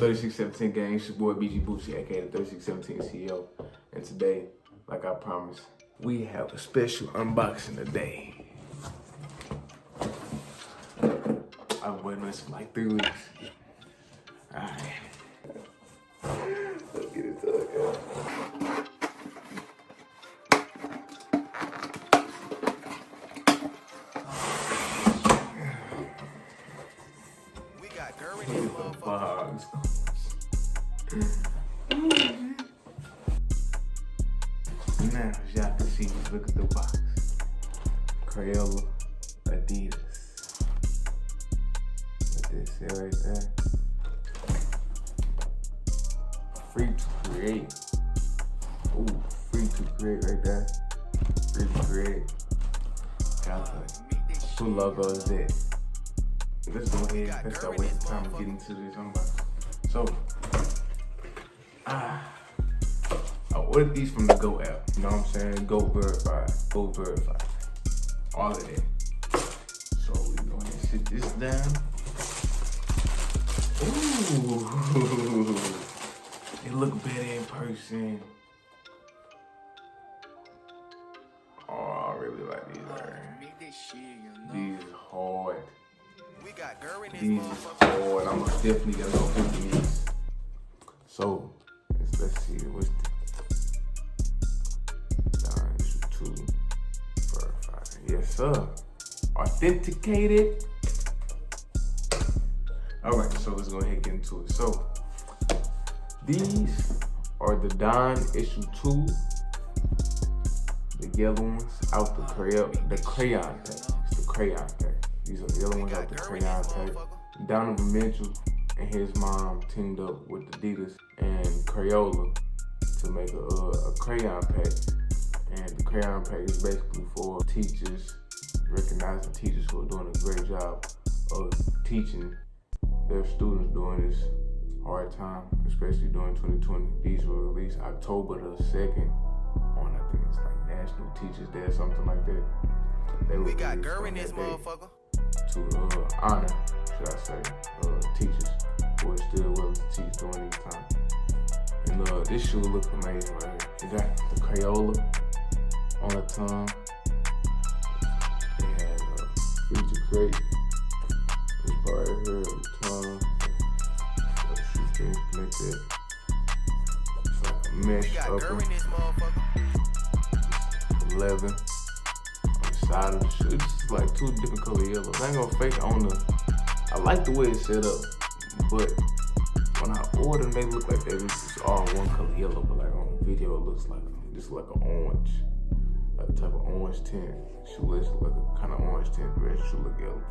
3617 gang, it's your boy BG Boosie, aka the 3617 CEO. And today, like I promised, we have a special unboxing today. I've been waiting this for like 3 weeks. Alright. Let's get into it, guys. Box. Now, as y'all can see, look at the box. Crayon, Adidas. What they say right there. Free to create. Ooh, free to create right there. Free to create. Got two logos there. Let's go ahead. Let's start wasting time and get into this unboxing. So, I ordered these from the Go app. You know what I'm saying? Go Verify. Go Verify. All of that. So, we go ahead and sit this down. Ooh. It look better in person. Oh, I really like these. These are hard. These is hard. I'm definitely gonna go with these. So let's see. What's the 2 verified? Yes, sir. Authenticated. All right. So let's go ahead and get into it. So these are the Don issue 2, the yellow ones out the crayon pack. It's the crayon pack. These are the yellow ones out the crayon pack. Donovan Mitchell and his mom teamed up with Adidas and Crayola to make a crayon pack. And the crayon pack is basically for teachers, recognizing teachers who are doing a great job of teaching their students during this hard time, especially during 2020. These were released October the 2nd on, I think it's like National Teachers Day or something like that. We got Gurr in this motherfucker. To honor, should I say, teachers who are still willing to teach during these times. And this shoe look amazing right here. It got the Crayola on the tongue. It has free to create. This part right here, the tongue. The shoestring connected. It's like a mesh upper. Leather. Side of the shoe. It's just like 2 different color yellows. I ain't gonna fake on the. I like the way it's set up, but when I order them, they look like they just all 1 color yellow. But like on the video, it looks like just like an orange, like a type of orange tint. Shoelace look like a kind of orange tint. The rest should look yellow.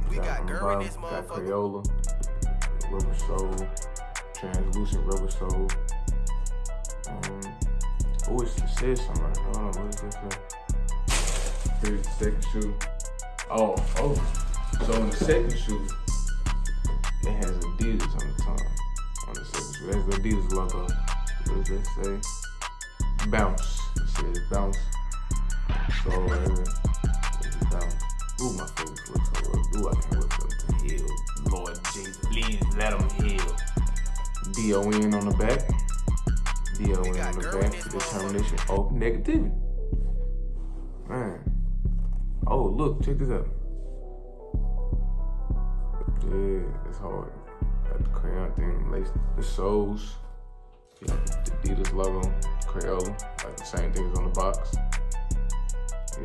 We got Gurr in this motherfucker. Got Crayola, rubber sole, translucent rubber sole. Oh, it says something right now. What is this? Here's the second shoe. Oh. So on the second shoe, it has Adidas on the tongue. On the second shoe, it has the Adidas logo. What does that say? Bounce. It says bounce. So right here, it's bounce. Ooh, my face looks so rough. Ooh, I can't wait for it to heal. Lord Jesus, please let them heal. D-O-N on the back. D-O-N on the back. Determination of negativity. Man. Oh, look, check this out. Yeah, it's hard. Got the crayon thing, laced the soles. Yeah, the Adidas logo, Crayola, like the same thing as on the box.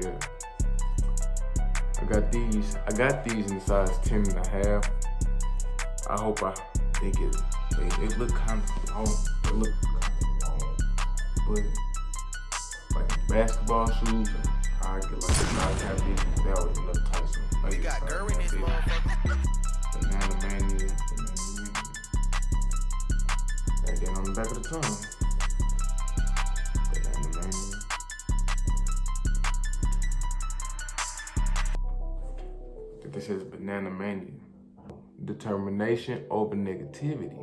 Yeah. I got these in the size 10.5. I hope they look kind of long. They look kind of long. But like basketball shoes, I get like 9.5 these. That was enough Tyson. Like, we got Gurr in this motherfucker. Banana Mania. And then on the back of the tongue. Banana Mania. I think this says Banana Mania. Determination over negativity.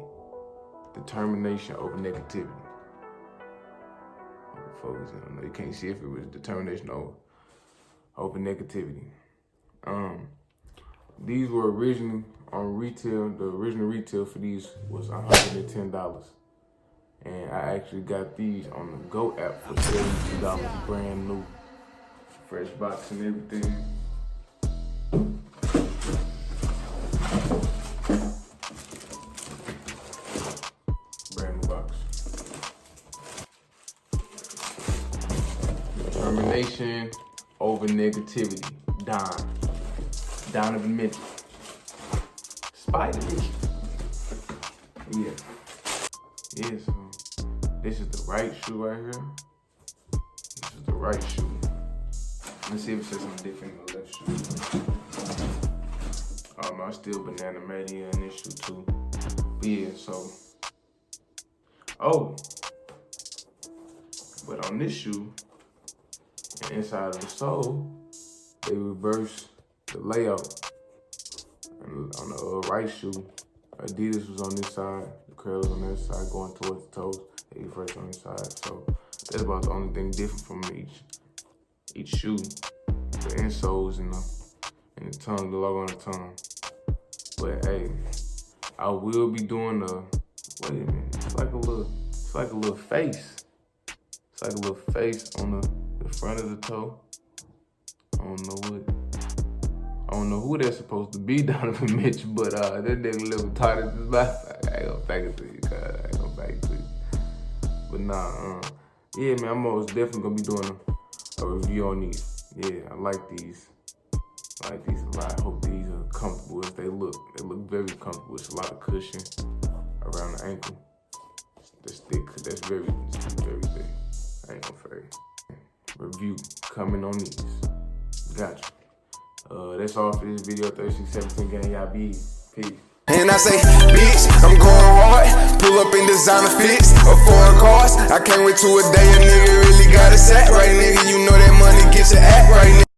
Determination over negativity. Focus in. I know you can't see if it was determination over negativity. These were originally on retail, the original retail for these was $110. And I actually got these on the Go app for $72, brand new. Fresh box and everything. Brand new box. Determination over negativity. Donovan Mitchell. Spider. Yeah. Yeah, so this is the right shoe right here. This is the right shoe. Let's see if it says something different in the left shoe. Oh no, it's still Banana Mania in this shoe too. But yeah, so. Oh. But on this shoe, the inside of the sole, they reverse the layout. And on the right shoe, Adidas was on this side, the Crayon was on that side, going towards the toes. They reverse on this side. So that's about the only thing different from each shoe. The insoles and the tongue, the logo on the tongue. But hey, I will be doing wait a minute, it's like a little face. It's like a little face on the front of the toe. I don't know who that's supposed to be, Donovan Mitchell, but that nigga little tight as his life. I ain't gonna back it to you, cuz. I ain't gonna back it to you. But nah, yeah, man, I'm most definitely gonna be doing a review on these. Yeah, I like these. I like these a lot. I hope these are comfortable as they look. They look very comfortable. It's a lot of cushion around the ankle. That's thick. That's very thick. I ain't gonna fake. Review coming on these. Gotcha. That's all for this video. 3617 gang, y'all be peace. And I say, bitch, I'm going hard. Pull up in designer fits or foreign cars. I can't wait to a day a nigga really gotta say.